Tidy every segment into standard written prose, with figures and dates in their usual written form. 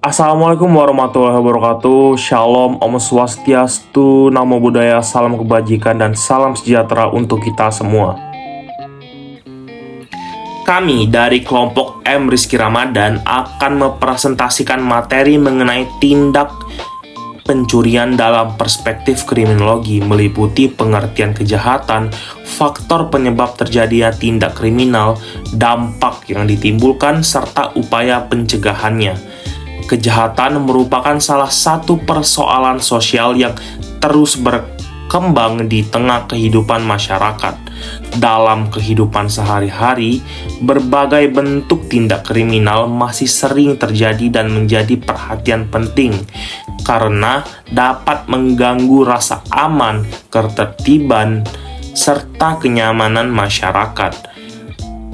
Assalamualaikum warahmatullahi wabarakatuh. Shalom, Om Swastiastu, Namo Buddhaya, salam kebajikan dan salam sejahtera untuk kita semua. Kami dari kelompok M. Rizky Ramadan akan mempresentasikan materi mengenai tindak pencurian dalam perspektif kriminologi, meliputi pengertian kejahatan, faktor penyebab terjadinya tindak kriminal, dampak yang ditimbulkan, serta upaya pencegahannya. Kejahatan merupakan salah satu persoalan sosial yang terus berkembang di tengah kehidupan masyarakat. Dalam kehidupan sehari-hari, berbagai bentuk tindak kriminal masih sering terjadi dan menjadi perhatian penting karena dapat mengganggu rasa aman, ketertiban, serta kenyamanan masyarakat.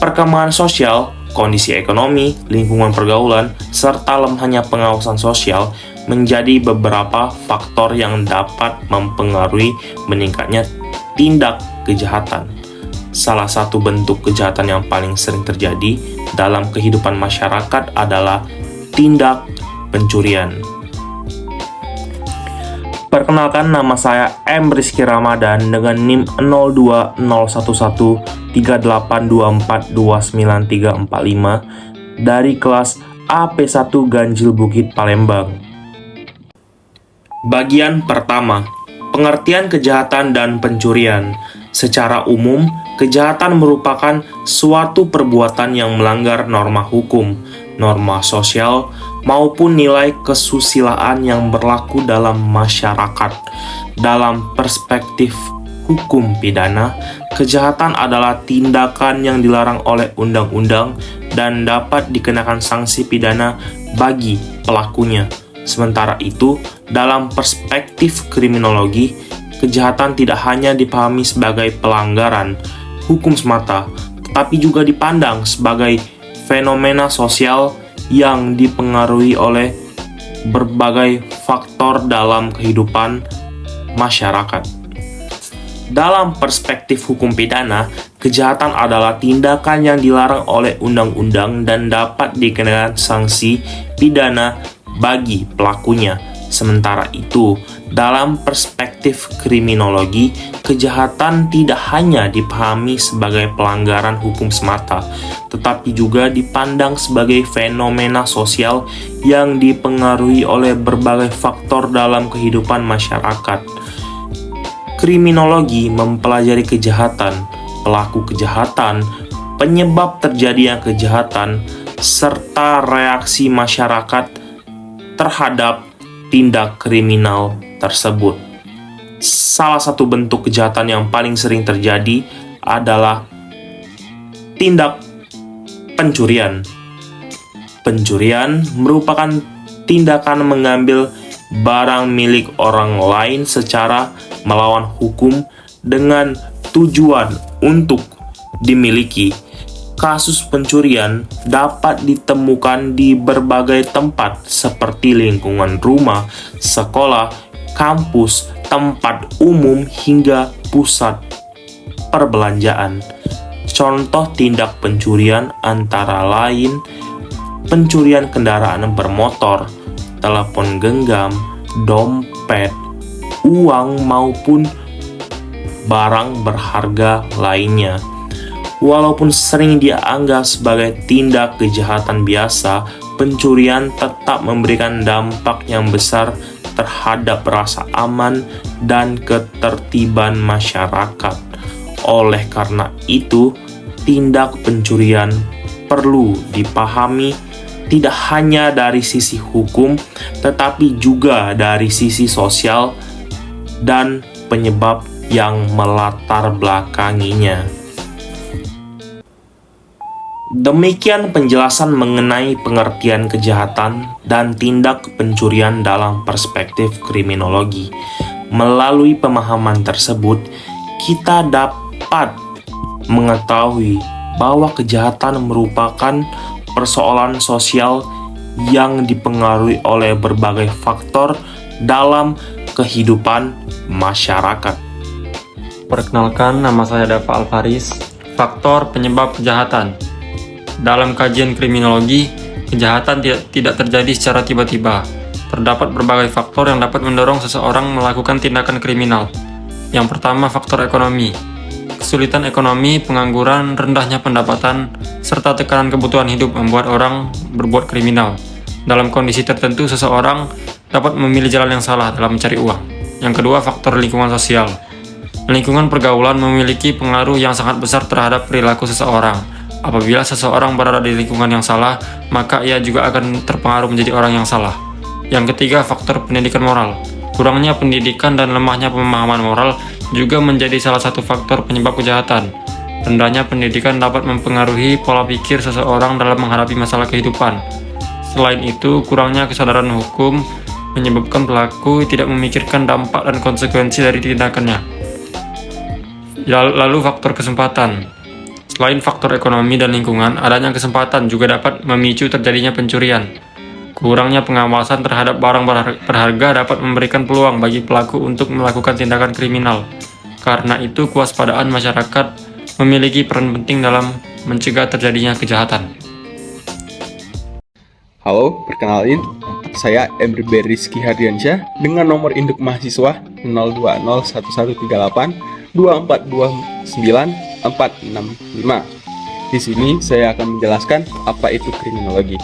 Perkembangan sosial, kondisi ekonomi, lingkungan pergaulan, serta lemahnya pengawasan sosial menjadi beberapa faktor yang dapat mempengaruhi meningkatnya tindak kejahatan. Salah satu bentuk kejahatan yang paling sering terjadi dalam kehidupan masyarakat adalah tindak pencurian. Perkenalkan, nama saya M. Rizky Ramadan dengan NIM 02011382429345 dari kelas AP1 Ganjil Bukit Palembang. Bagian pertama, pengertian kejahatan dan pencurian. Secara umum, kejahatan merupakan suatu perbuatan yang melanggar norma hukum, norma sosial, maupun nilai kesusilaan yang berlaku dalam masyarakat. Dalam perspektif hukum pidana, kejahatan adalah tindakan yang dilarang oleh undang-undang dan dapat dikenakan sanksi pidana bagi pelakunya. Sementara itu, dalam perspektif kriminologi, kejahatan tidak hanya dipahami sebagai pelanggaran hukum semata, tetapi juga dipandang sebagai fenomena sosial yang dipengaruhi oleh berbagai faktor dalam kehidupan masyarakat. Dalam perspektif hukum pidana, kejahatan adalah tindakan yang dilarang oleh undang-undang dan dapat dikenakan sanksi pidana bagi pelakunya. Sementara itu, dalam perspektif kriminologi, kejahatan tidak hanya dipahami sebagai pelanggaran hukum semata, tetapi juga dipandang sebagai fenomena sosial yang dipengaruhi oleh berbagai faktor dalam kehidupan masyarakat. Kriminologi mempelajari kejahatan, pelaku kejahatan, penyebab terjadinya kejahatan, serta reaksi masyarakat terhadap tindak kriminal tersebut. Salah satu bentuk kejahatan yang paling sering terjadi adalah tindak pencurian. Pencurian merupakan tindakan mengambil barang milik orang lain secara melawan hukum dengan tujuan untuk dimiliki. Kasus pencurian dapat ditemukan di berbagai tempat seperti lingkungan rumah, sekolah, kampus, tempat umum, hingga pusat perbelanjaan. Contoh tindak pencurian antara lain pencurian kendaraan bermotor, telepon genggam, dompet, uang maupun barang berharga lainnya. Walaupun sering dianggap sebagai tindak kejahatan biasa, pencurian tetap memberikan dampak yang besar terhadap rasa aman dan ketertiban masyarakat. Oleh karena itu, tindak pencurian perlu dipahami tidak hanya dari sisi hukum, tetapi juga dari sisi sosial dan penyebab yang melatar belakanginya. Demikian penjelasan mengenai pengertian kejahatan dan tindak pencurian dalam perspektif kriminologi. Melalui pemahaman tersebut, kita dapat mengetahui bahwa kejahatan merupakan persoalan sosial yang dipengaruhi oleh berbagai faktor dalam kehidupan masyarakat. Perkenalkan, nama saya Dava Alvaris. Faktor penyebab kejahatan. Dalam kajian kriminologi, kejahatan tidak terjadi secara tiba-tiba. Terdapat berbagai faktor yang dapat mendorong seseorang melakukan tindakan kriminal. Yang pertama, faktor ekonomi. Kesulitan ekonomi, pengangguran, rendahnya pendapatan, serta tekanan kebutuhan hidup membuat orang berbuat kriminal. Dalam kondisi tertentu, seseorang dapat memilih jalan yang salah dalam mencari uang. Yang kedua, faktor lingkungan sosial. Lingkungan pergaulan memiliki pengaruh yang sangat besar terhadap perilaku seseorang. Apabila seseorang berada di lingkungan yang salah, maka ia juga akan terpengaruh menjadi orang yang salah. Yang ketiga, faktor pendidikan moral. Kurangnya pendidikan dan lemahnya pemahaman moral juga menjadi salah satu faktor penyebab kejahatan. Rendahnya pendidikan dapat mempengaruhi pola pikir seseorang dalam menghadapi masalah kehidupan. Selain itu, kurangnya kesadaran hukum menyebabkan pelaku tidak memikirkan dampak dan konsekuensi dari tindakannya. Lalu faktor kesempatan. Selain faktor ekonomi dan lingkungan, adanya kesempatan juga dapat memicu terjadinya pencurian. Kurangnya pengawasan terhadap barang berharga dapat memberikan peluang bagi pelaku untuk melakukan tindakan kriminal. Karena itu, kewaspadaan masyarakat memiliki peran penting dalam mencegah terjadinya kejahatan. Halo, perkenalin, saya MRB Rizky Hardiansyah dengan nomor induk mahasiswa 020112242945. Di sini saya akan menjelaskan apa itu kriminologi.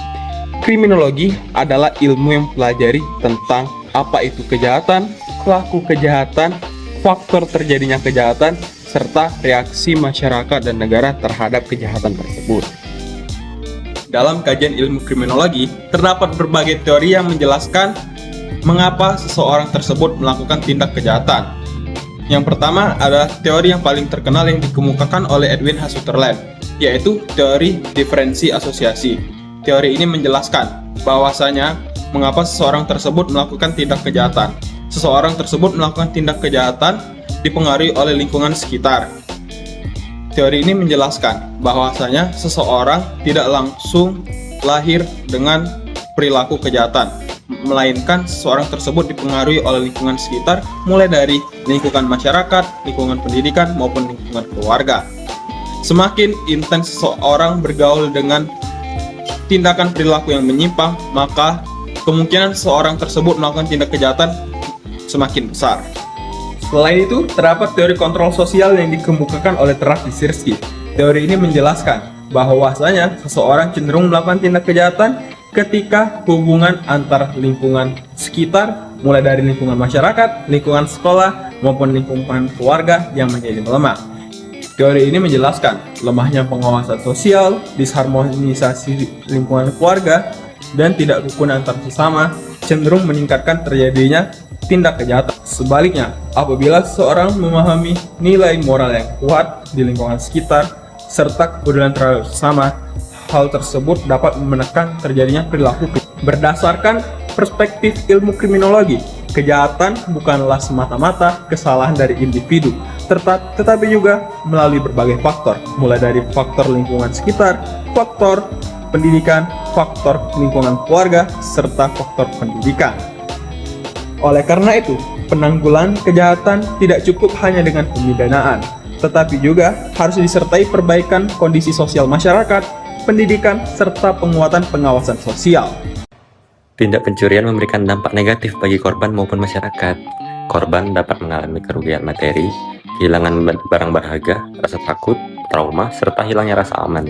Kriminologi adalah ilmu yang mempelajari tentang apa itu kejahatan, pelaku kejahatan, faktor terjadinya kejahatan, serta reaksi masyarakat dan negara terhadap kejahatan tersebut. Dalam kajian ilmu kriminologi, terdapat berbagai teori yang menjelaskan mengapa seseorang tersebut melakukan tindak kejahatan. Yang pertama adalah teori yang paling terkenal yang dikemukakan oleh Edwin H. Sutherland, yaitu teori diferensi asosiasi. Teori ini menjelaskan bahwasanya mengapa seseorang tersebut melakukan tindak kejahatan. Seseorang tersebut melakukan tindak kejahatan dipengaruhi oleh lingkungan sekitar. Teori ini menjelaskan bahwasanya seseorang tidak langsung lahir dengan perilaku kejahatan, melainkan seseorang tersebut dipengaruhi oleh lingkungan sekitar, mulai dari lingkungan masyarakat, lingkungan pendidikan, maupun lingkungan keluarga. Semakin intens seseorang bergaul dengan tindakan perilaku yang menyimpang, maka kemungkinan seseorang tersebut melakukan tindak kejahatan semakin besar. Selain itu, terdapat teori kontrol sosial yang dikemukakan oleh Tarski. Teori ini menjelaskan bahwasanya seseorang cenderung melakukan tindak kejahatan ketika hubungan antar lingkungan sekitar, mulai dari lingkungan masyarakat, lingkungan sekolah, maupun lingkungan keluarga yang menjadi melemah. Teori ini menjelaskan lemahnya pengawasan sosial, disharmonisasi lingkungan keluarga, dan tidak rukun antar sesama cenderung meningkatkan terjadinya tindak kejahatan. Sebaliknya, apabila seseorang memahami nilai moral yang kuat di lingkungan sekitar serta kepedulian terhadap sesama, hal tersebut dapat menekan terjadinya perilaku. Berdasarkan perspektif ilmu kriminologi, kejahatan bukanlah semata-mata kesalahan dari individu, tetapi juga melalui berbagai faktor, mulai dari faktor lingkungan sekitar, faktor pendidikan, faktor lingkungan keluarga, serta faktor pendidikan. Oleh karena itu, penanggulangan kejahatan tidak cukup hanya dengan pemidanaan, tetapi juga harus disertai perbaikan kondisi sosial masyarakat, pendidikan, serta penguatan pengawasan sosial. Tindak pencurian memberikan dampak negatif bagi korban maupun masyarakat. Korban dapat mengalami kerugian materi, kehilangan barang berharga, rasa takut, trauma, serta hilangnya rasa aman.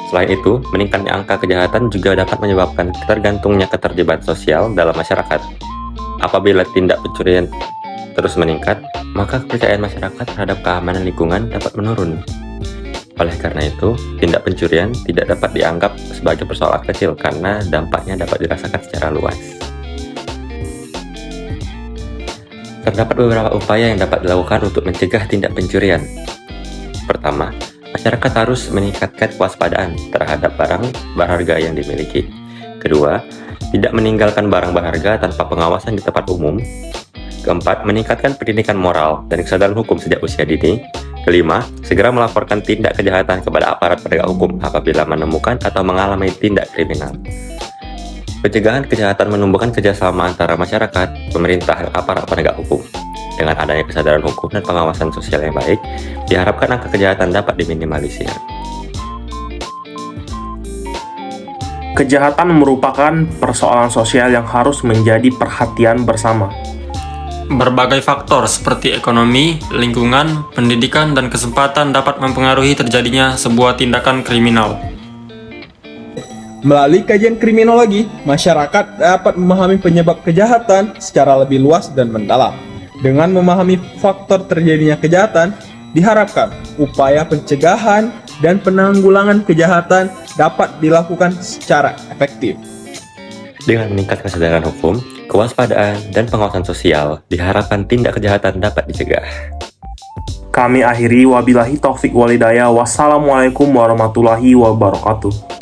Selain itu, meningkatnya angka kejahatan juga dapat menyebabkan tergantungnya keterlibatan sosial dalam masyarakat. Apabila tindak pencurian terus meningkat, maka kepercayaan masyarakat terhadap keamanan lingkungan dapat menurun. Oleh karena itu, tindak pencurian tidak dapat dianggap sebagai persoalan kecil karena dampaknya dapat dirasakan secara luas. Terdapat beberapa upaya yang dapat dilakukan untuk mencegah tindak pencurian. Pertama, masyarakat harus meningkatkan kewaspadaan terhadap barang berharga yang dimiliki. Kedua, tidak meninggalkan barang berharga tanpa pengawasan di tempat umum. Keempat, meningkatkan pendidikan moral dan kesadaran hukum sejak usia dini. Kelima, segera melaporkan tindak kejahatan kepada aparat penegak hukum apabila menemukan atau mengalami tindak kriminal. Pencegahan kejahatan menumbuhkan kerjasama antara masyarakat, pemerintah, dan aparat penegak hukum. Dengan adanya kesadaran hukum dan pengawasan sosial yang baik, diharapkan angka kejahatan dapat diminimalisir. Kejahatan merupakan persoalan sosial yang harus menjadi perhatian bersama. Berbagai faktor seperti ekonomi, lingkungan, pendidikan, dan kesempatan dapat mempengaruhi terjadinya sebuah tindakan kriminal. Melalui kajian kriminologi, masyarakat dapat memahami penyebab kejahatan secara lebih luas dan mendalam. Dengan memahami faktor terjadinya kejahatan, diharapkan upaya pencegahan dan penanggulangan kejahatan dapat dilakukan secara efektif. Dengan meningkatkan kesadaran hukum, kewaspadaan, dan pengawasan sosial, diharapkan tindak kejahatan dapat dicegah. Kami akhiri wabillahi taufik walhidayah. Wassalamualaikum warahmatullahi wabarakatuh.